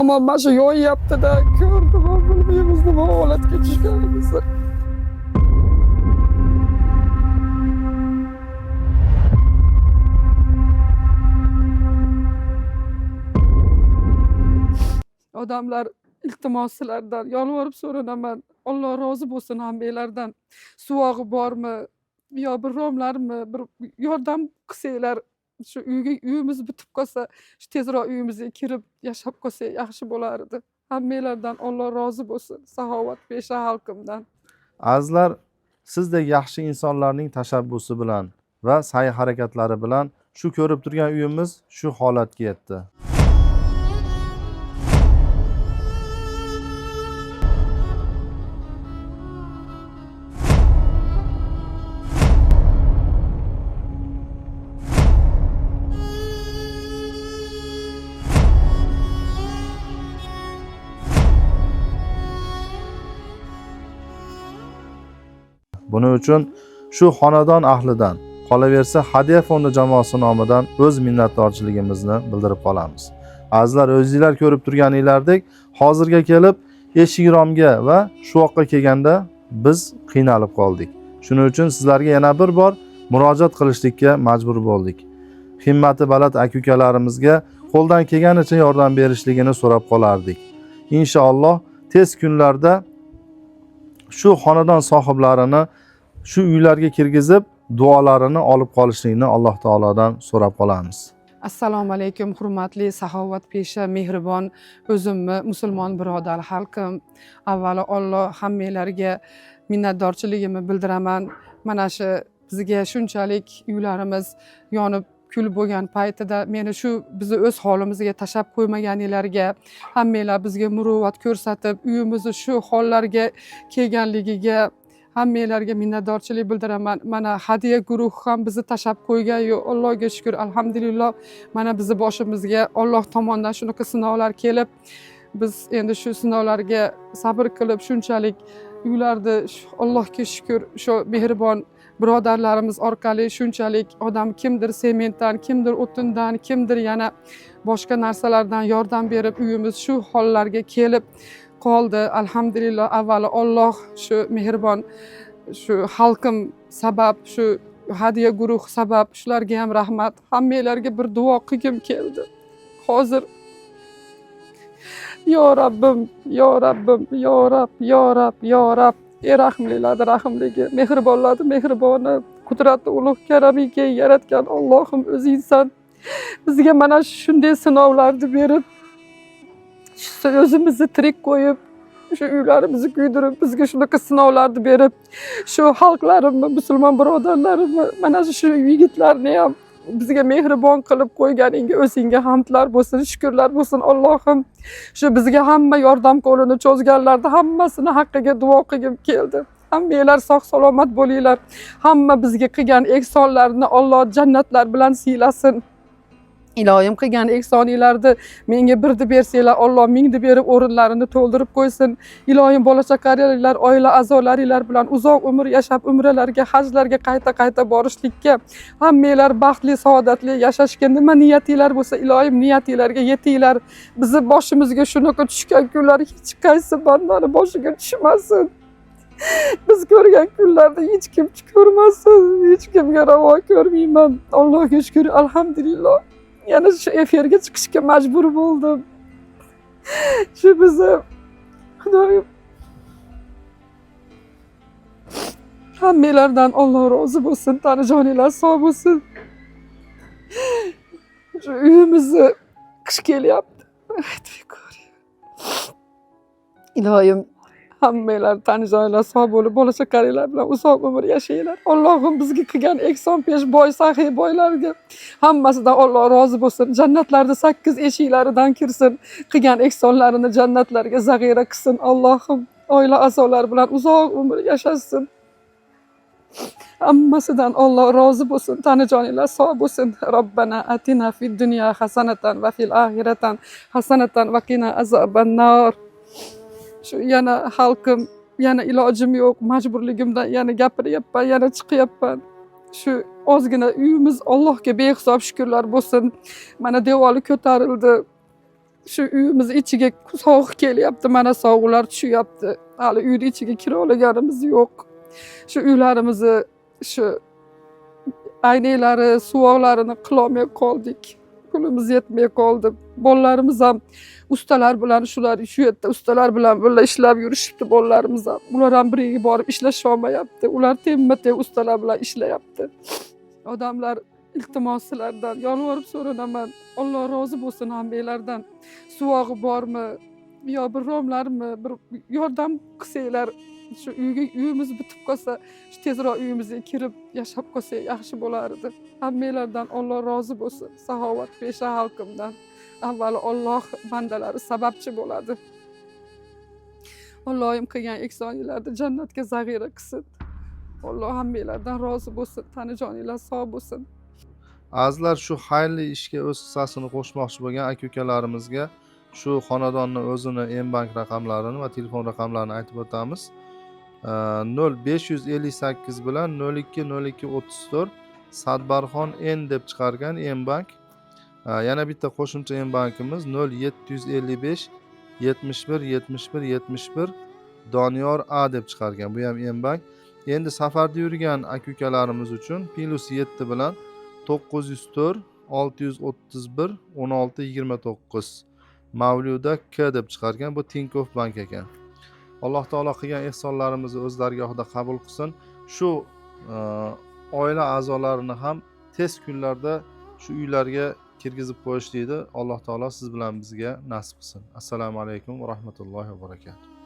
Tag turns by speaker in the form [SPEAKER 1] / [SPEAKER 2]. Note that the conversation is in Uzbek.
[SPEAKER 1] Ama mana shu yo'yyapti-da, ko'rdim, bilmaymiz nima holatga tushganimizni. Odamlar iltimos sizlardan yolvorib so'ranaman. Alloh rozi bo'lsin hammanglardan. Suvog'i bormi yo bir romlarmi bir yordam qilsanglar, shu uyimiz bitib qolsa, shu tezroq uyimizga kirib yashab qolsak yaxshi bo'lardi. Hammanglardan Alloh rozi bo'lsin, saxovatpesha xalqimdan.
[SPEAKER 2] Azizlar, sizdek yaxshi insonlarning tashabbusi bilan va sa'y harakatlari bilan shu ko'rib turgan uyimiz shu holatga yetdi. Buning uchun shu xonadon ahlidan, qolaversa Hadiya fondi jamoasi nomidan o'z minnatdorchiligimizni bildirib qolamiz. Azizlar, o'zingizlar ko'rib turganingizdek, hozirga kelib eshik-romga va shu yoqqa kelganda biz qiynalib qoldik. Shuning uchun sizlarga yana bir bor murojaat qilishlikka majbur bo'ldik. Himmati baland aka-ukalarimizga qo'ldan kelganicha yordam berishligini so'rab qolardik. Inshaalloh tez kunlarda shu xonadon sohiblarini shu uylarga kirgizib duolarini olib qolishlikni Alloh taolodan so'rab qolamiz.
[SPEAKER 1] Assalomu alaykum, hurmatli saxovatpesha, mehribon o'zimni musulmon birodar xalqim. Avvalo Alloh hammanglarga minnatdorchiligimni bildiraman. Mana shu bizga shunchalik uylarimiz yonib kul bo'lgan paytida meni shu bizni o'z holimizga tashab qo'ymaganinglarga, hammanglar bizga muruvvat ko'rsatib, uyimizni shu hollarga kelganligiga hammanglarga minnatdorchilik bildiraman. Mana Hadiya guruhi ham bizni tashab qo'ygan yo'q. Allohga shukr, alhamdulillah. Mana bizni boshimizga Alloh tomonidan shunaqa sinovlar kelib, biz endi shu sinovlarga sabr qilib shunchalik uylarni Allohga shukr, shu mehribon birodarlarimiz orqali shunchalik odam kimdir sementdan, kimdir o'tindan, kimdir yana boshqa narsalardan yordam berib uyimiz shu hollarga kelib qoldi. Alhamdulillah, avvalo Alloh shu mehribon shu xalqim sabab, shu Hadiya guruh sabab shularga ham rahmat. Hammanglarga bir duo qilgim keldi. Hozir yo Rabbim, yo Rabbim, yo Rabb, yo Rabb, yo Rabb. Rahmlilarni rahmligi, mehribonlarni mehriboni, qudratli ulug' karamiga yaratgan Allohim o'zingsan. Bizga mana shunday sinovlarni berib, o'zimizni tirik qo'yib, shu uylarimizni kuydirib, bizga shunaqa sinovlarni berib, shu xalqlarimni, musulmon birodarlarimni, mana shu yigitlarni ham bizga mehribon qilib qo'yganingga o'zingga hamdlar bo'lsin, shukrlar bo'lsin Allohim. Shu bizga hamma yordam qo'lini cho'zganlarni hammasini haqqiga duo qilgim keldi. Hammanglar sog' salomat bo'linglar. Hamma bizga qilgan ehsonlarni Alloh jannatlar bilan siylasin. Ilohim qilgan ehsoninglarni menga birni bersanglar, Alloh mingni berib o'rinlarini to'ldirib qo'ysin. Ilohim bola chaqalaringlar, oila a'zolaringlar bilan uzoq umr yashab, umralarga, hajlarga qayta borishlikka, hammanglar baxtli, saodatli yashashga nima niyatinglar bo'lsa, ilohim niyatinglarga yetinglar. Bizni boshimizga shunaqa tushgan kunlar hech qaysi bandani boshiga tushmasin. Biz ko'rgan kunlarda hech kim ko'rmasin, hech kimga ravo ko'rmayman. Allohga shukr, alhamdulillah. Yana shu efirga chiqishga majbur bo'ldim. Shu bizni Xudoyim hammanglardan Alloh rozi bo'lsin, tanijoninglar sog' bo'lsin. Shu uyimizni qish kelyapti. Ilohim hammanglar tanijoninglar sog' bo'lib, bola chaqalaringlar bilan uzoq umr yashanglar. Allohim bizga qilgan ehson pesh boy, saxiy boylarga hammasidan Alloh rozi bo'lsin. Jannatlarda 8 eshiklaridan kirsin. Qilgan ehsonlarini jannatlarga zaxira qilsin. Allohim oila a'zolari bilan uzoq umr yashashsin. Hammasidan Alloh rozi bo'lsin. Tanijoninglar sog' bo'lsin. Robbana atina fid dunya hasanatan va fil oxiratan hasanatan va qina azobannar. Shu yana xalqim, yana ilojim yo'q, majburligimdan yana gapiryapman, yana chiqyapman. Shu ozgina uyimiz Allohga behisob shukrlar bo'lsin. Mana devori ko'tarildi. Shu uyimiz ichiga sovuq kelyapti, mana sovuqlar tushyapti. Hali uyni ichiga kira olganimiz yo'q. Shu uylarimizni shu aynaklari, suvoqlarini qilolmay qoldik. Pulimiz yetmay qoldi. Bolalarimiz ham ustalar bilan shu yerda ustalar bilan birga ishlab yurishibdi bolalarimiz ham. Ular ham birga borib ishlasha olmayapti. Ular temma-teng ustalar bilan ishlayapti. Odamlar iltimos sizlardan yolvorib so'ranaman. Alloh rozi bo'lsin hammanglardan. Suvog'i bormi yo bir romlarmi bir yordam qilsanglar, shu uyimiz bitib qolsa, shu tezroq uyimizga kirib yashab qolsak yaxshi bo'lardi. Hammanglardan Alloh rozi bo'lsin. Saxovatpesha xalqimdan. Avvalo Alloh bandalari sababchi bo'ladi. Allohim qilgan ehsoninglarni jannatga zaxira qilsin. Alloh hammanglardan rozi bo'lsin. Tanijoninglar sog' bo'lsin.
[SPEAKER 2] Azizlar, shu xayrli ishga o'z hissasini qo'shmoqchi bo'lgan aka-ukalarimizga shu xonadonning o'zini M-bank raqamlarini va telefon raqamlarini aytib o'tamiz. 0558 bilan 020234 Sadbarxon N deb chiqargan M-bank. Yana bitta qo'shimcha M-bankimiz 0755 71 71 71 Doniyor A deb chiqargan. Bu ham M-bank. Endi safarda yurgan aka-ukalarimiz uchun +7 bilan 904 631 16 29 Mavluda K deb chiqargan. Bu Tinkoff bank ekan. Alloh taolo qilgan ehsonlarimizni o'z dargohida qabul qilsin. Shu oila a'zolarini ham tez kunlarda shu uylarga kirgizib qo'yish deydi. Alloh taolo siz bilan bizga nasib qilsin. Assalomu alaykum va rahmatullohi va barakatuh.